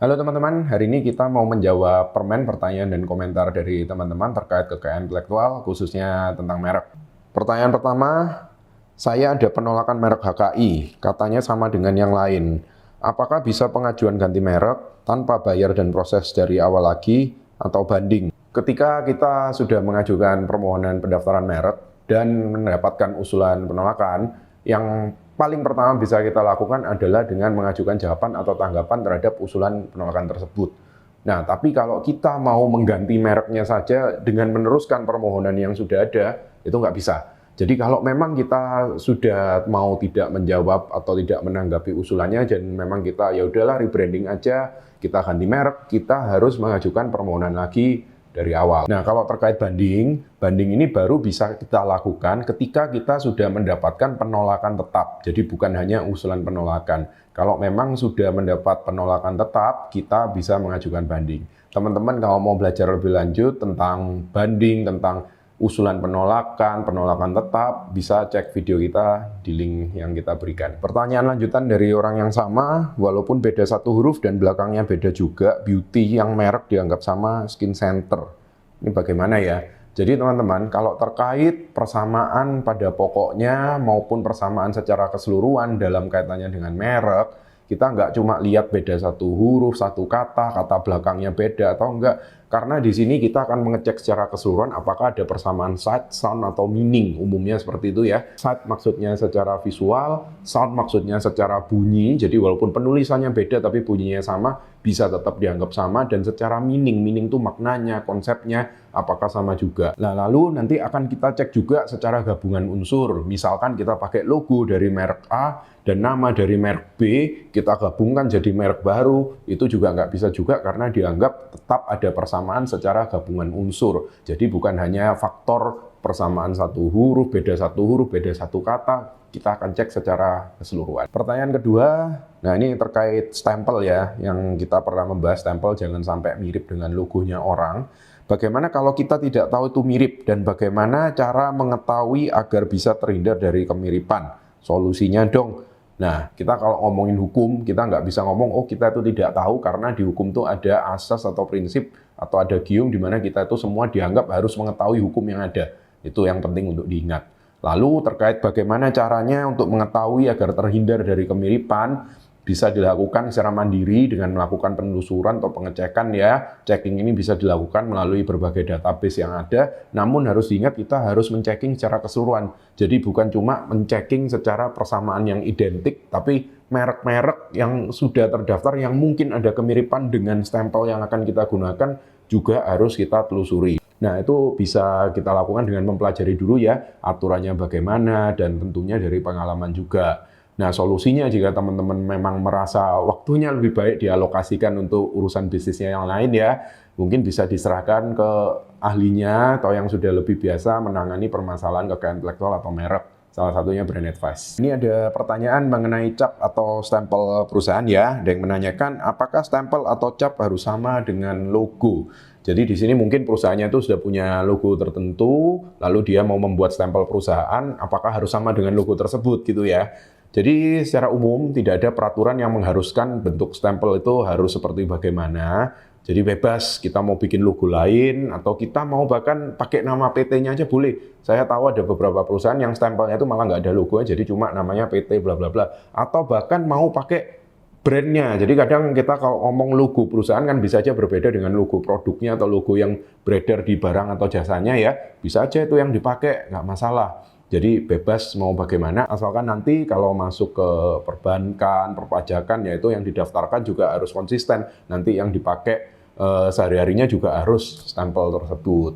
Halo teman-teman, hari ini kita mau menjawab pertanyaan dan komentar dari teman-teman terkait kekayaan intelektual, khususnya tentang merek. Pertanyaan pertama, saya ada penolakan merek HKI, katanya sama dengan yang lain. Apakah bisa pengajuan ganti merek tanpa bayar dan proses dari awal lagi atau banding? Ketika kita sudah mengajukan permohonan pendaftaran merek dan mendapatkan usulan penolakan, yang paling pertama bisa kita lakukan adalah dengan mengajukan jawaban atau tanggapan terhadap usulan penolakan tersebut. Nah, tapi kalau kita mau mengganti mereknya saja dengan meneruskan permohonan yang sudah ada, itu nggak bisa. Jadi kalau memang kita sudah mau tidak menjawab atau tidak menanggapi usulannya dan memang kita ya udahlah rebranding aja, kita ganti merek, kita harus mengajukan permohonan lagi dari awal. Nah, kalau terkait banding ini baru bisa kita lakukan ketika kita sudah mendapatkan penolakan tetap. Jadi bukan hanya usulan penolakan. Kalau memang sudah mendapat penolakan tetap, kita bisa mengajukan banding. Teman-teman kalau mau belajar lebih lanjut tentang banding, tentang usulan penolakan tetap, bisa cek video kita di link yang kita berikan. Pertanyaan lanjutan dari orang yang sama, walaupun beda satu huruf dan belakangnya beda juga, beauty yang merek dianggap sama skin center. Ini bagaimana ya? Jadi teman-teman, kalau terkait persamaan pada pokoknya maupun persamaan secara keseluruhan dalam kaitannya dengan merek, kita nggak cuma lihat beda satu huruf, satu kata belakangnya beda atau enggak. Karena di sini kita akan mengecek secara keseluruhan apakah ada persamaan sight, sound, atau meaning. Umumnya seperti itu ya. Sight maksudnya secara visual, sound maksudnya secara bunyi. Jadi walaupun penulisannya beda tapi bunyinya sama, bisa tetap dianggap sama. Dan secara meaning itu maknanya, konsepnya, apakah sama juga. Nah, lalu nanti akan kita cek juga secara gabungan unsur. Misalkan kita pakai logo dari merek A dan nama dari merek B, kita gabungkan jadi merek baru, itu juga nggak bisa juga karena dianggap tetap ada persamaan secara gabungan unsur. Jadi bukan hanya faktor persamaan satu huruf, beda satu kata, kita akan cek secara keseluruhan. Pertanyaan kedua, nah ini terkait stempel ya, yang kita pernah membahas stempel jangan sampai mirip dengan logonya orang. Bagaimana kalau kita tidak tahu itu mirip dan bagaimana cara mengetahui agar bisa terhindar dari kemiripan? Solusinya dong. Nah, kita kalau ngomongin hukum, kita nggak bisa ngomong, oh kita itu tidak tahu karena di hukum itu ada asas atau prinsip atau ada gium di mana kita itu semua dianggap harus mengetahui hukum yang ada. Itu yang penting untuk diingat. Lalu terkait bagaimana caranya untuk mengetahui agar terhindar dari kemiripan, bisa dilakukan secara mandiri dengan melakukan penelusuran atau pengecekan ya. Checking ini bisa dilakukan melalui berbagai database yang ada, namun harus diingat kita harus mencecking secara keseluruhan. Jadi bukan cuma mencecking secara persamaan yang identik, tapi merek-merek yang sudah terdaftar yang mungkin ada kemiripan dengan stempel yang akan kita gunakan juga harus kita telusuri. Nah, itu bisa kita lakukan dengan mempelajari dulu ya, aturannya bagaimana dan tentunya dari pengalaman juga. Nah, solusinya jika teman-teman memang merasa waktunya lebih baik dialokasikan untuk urusan bisnisnya yang lain ya, mungkin bisa diserahkan ke ahlinya atau yang sudah lebih biasa menangani permasalahan kekayaan intelektual atau merek. Salah satunya Brand Advice. Ini ada pertanyaan mengenai cap atau stempel perusahaan ya. Ada yang menanyakan apakah stempel atau cap harus sama dengan logo. Jadi di sini mungkin perusahaannya itu sudah punya logo tertentu, lalu dia mau membuat stempel perusahaan, apakah harus sama dengan logo tersebut gitu ya. Jadi secara umum tidak ada peraturan yang mengharuskan bentuk stempel itu harus seperti bagaimana. Jadi bebas, kita mau bikin logo lain atau kita mau bahkan pakai nama PT-nya aja boleh. Saya tahu ada beberapa perusahaan yang stempelnya itu malah nggak ada logonya, jadi cuma namanya PT bla bla bla. Atau bahkan mau pakai brandnya. Jadi kadang kita kalau ngomong logo perusahaan kan bisa aja berbeda dengan logo produknya atau logo yang beredar di barang atau jasanya ya. Bisa aja itu yang dipakai, nggak masalah. Jadi bebas mau bagaimana, asalkan nanti kalau masuk ke perbankan, perpajakan, yaitu yang didaftarkan juga harus konsisten. Nanti yang dipakai sehari-harinya juga harus stempel tersebut.